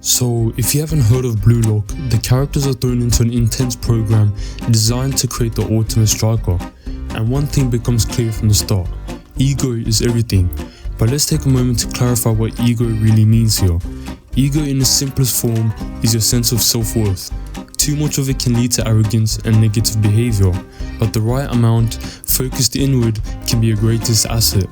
So, if you haven't heard of Blue Lock, the characters are thrown into an intense program designed to create the ultimate striker. And one thing becomes clear from the start: ego is everything. But let's take a moment to clarify what ego really means here. Ego in its simplest form is your sense of self-worth. Too much of it can lead to arrogance and negative behavior, but the right amount, focused inward, can be your greatest asset.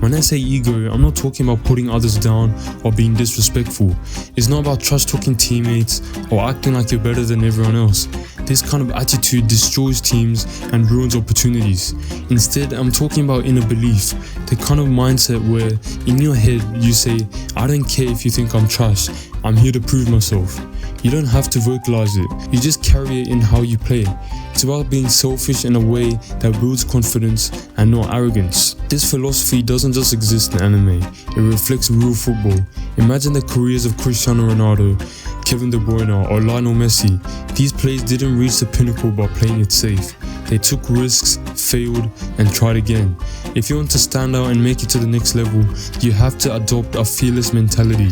When I say ego, I'm not talking about putting others down or being disrespectful. It's not about trash-talking teammates or acting like you're better than everyone else. This kind of attitude destroys teams and ruins opportunities. Instead, I'm talking about inner belief, the kind of mindset where in your head you say, I don't care if you think I'm trash, I'm here to prove myself. You don't have to vocalize it, you just carry it in how you play. It's about being selfish in a way that builds confidence and not arrogance. This philosophy doesn't just exist in anime, it reflects real football. Imagine the careers of Cristiano Ronaldo, Kevin De Bruyne or Lionel Messi. These players didn't reach the pinnacle by playing it safe. They took risks, failed, and tried again. If you want to stand out and make it to the next level, you have to adopt a fearless mentality.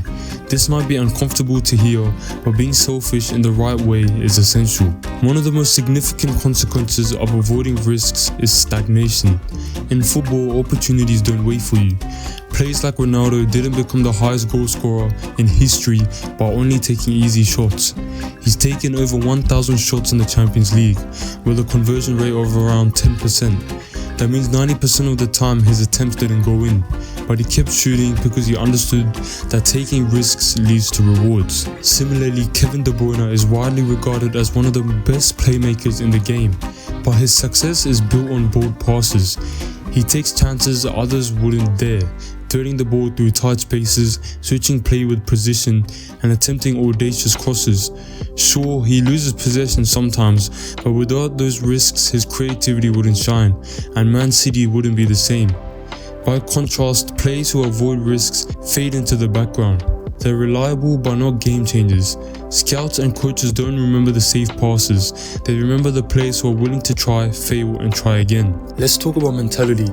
This might be uncomfortable to hear, but being selfish in the right way is essential. One of the most significant consequences of avoiding risks is stagnation. In football, opportunities don't wait for you. Players like Ronaldo didn't become the highest goal scorer in history by only taking easy shots. He's taken over 1,000 shots in the Champions League, with a conversion rate of around 10%. That means 90% of the time his attempts didn't go in, but he kept shooting because he understood that taking risks leads to rewards. Similarly, Kevin De Bruyne is widely regarded as one of the best playmakers in the game, but his success is built on bold passes. He takes chances others wouldn't dare, threading the ball through tight spaces, switching play with precision, and attempting audacious crosses. Sure, he loses possession sometimes, but without those risks his creativity wouldn't shine, and Man City wouldn't be the same. By contrast, players who avoid risks fade into the background. They're reliable but not game changers. Scouts and coaches don't remember the safe passes, they remember the players who are willing to try, fail, and try again. Let's talk about mentality.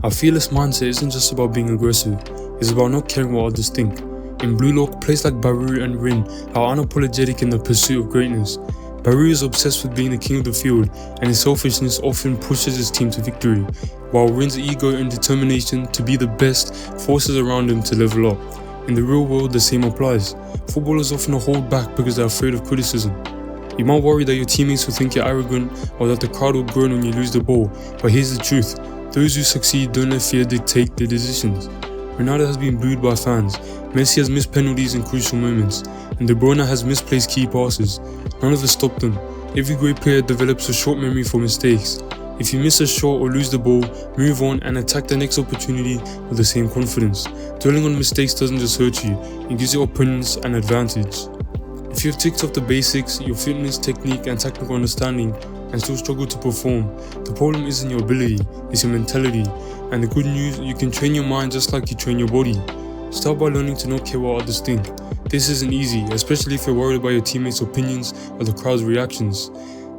A fearless mindset isn't just about being aggressive, it's about not caring what others think. In Blue Lock, players like Bruyne and Bruyne are unapologetic in the pursuit of greatness. Bruyne is obsessed with being the king of the field, and his selfishness often pushes his team to victory, while Bruyne's ego and determination to be the best forces around him to level up. In the real world, the same applies. Footballers often hold back because they're afraid of criticism. You might worry that your teammates will think you're arrogant or that the crowd will groan when you lose the ball, but here's the truth. Those who succeed don't let fear dictate their decisions. Ronaldo has been booed by fans, Messi has missed penalties in crucial moments, and De Bruyne has misplaced key passes. None of it stopped them. Every great player develops a short memory for mistakes. If you miss a shot or lose the ball, move on and attack the next opportunity with the same confidence. Dwelling on mistakes doesn't just hurt you, it gives your opponents an advantage. If you've ticked off the basics, your fitness, technique and technical understanding, and still struggle to perform, the problem isn't your ability, it's your mentality. And the good news, you can train your mind just like you train your body. Start by learning to not care what others think. This isn't easy, especially if you're worried about your teammates' opinions or the crowd's reactions.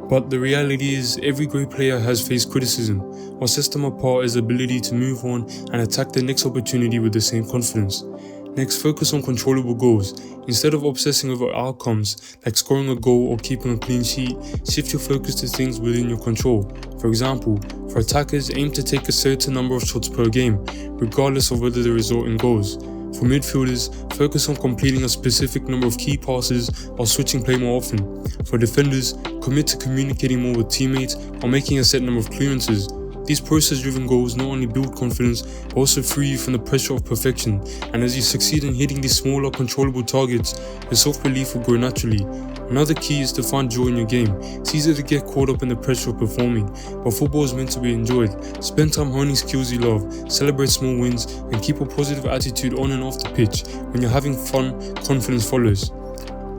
But the reality is, every great player has faced criticism. What sets them apart is the ability to move on and attack the next opportunity with the same confidence. Next, focus on controllable goals. Instead of obsessing over outcomes like scoring a goal or keeping a clean sheet, shift your focus to things within your control. For example, for attackers, aim to take a certain number of shots per game, regardless of whether they result in goals. For midfielders, focus on completing a specific number of key passes or switching play more often. For defenders, commit to communicating more with teammates or making a set number of clearances. These process-driven goals not only build confidence, but also free you from the pressure of perfection. And as you succeed in hitting these smaller, controllable targets, your self-belief will grow naturally. Another key is to find joy in your game. It's easy to get caught up in the pressure of performing, but football is meant to be enjoyed. Spend time honing skills you love, celebrate small wins, and keep a positive attitude on and off the pitch. When you're having fun, confidence follows.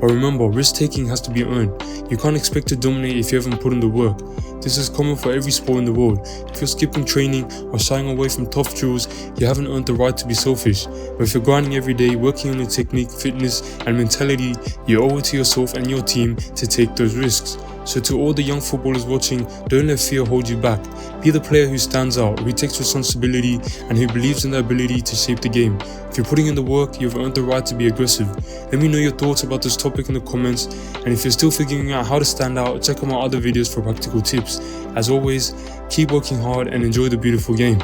But remember, risk-taking has to be earned. You can't expect to dominate if you haven't put in the work. This is common for every sport in the world. If you're skipping training or shying away from tough drills, you haven't earned the right to be selfish. But if you're grinding every day, working on your technique, fitness, and mentality, you owe it to yourself and your team to take those risks. So to all the young footballers watching, don't let fear hold you back. Be the player who stands out, who takes responsibility, and who believes in their ability to shape the game. If you're putting in the work, you've earned the right to be aggressive. Let me know your thoughts about this topic in the comments, and if you're still figuring out how to stand out, check out my other videos for practical tips. As always, keep working hard and enjoy the beautiful game.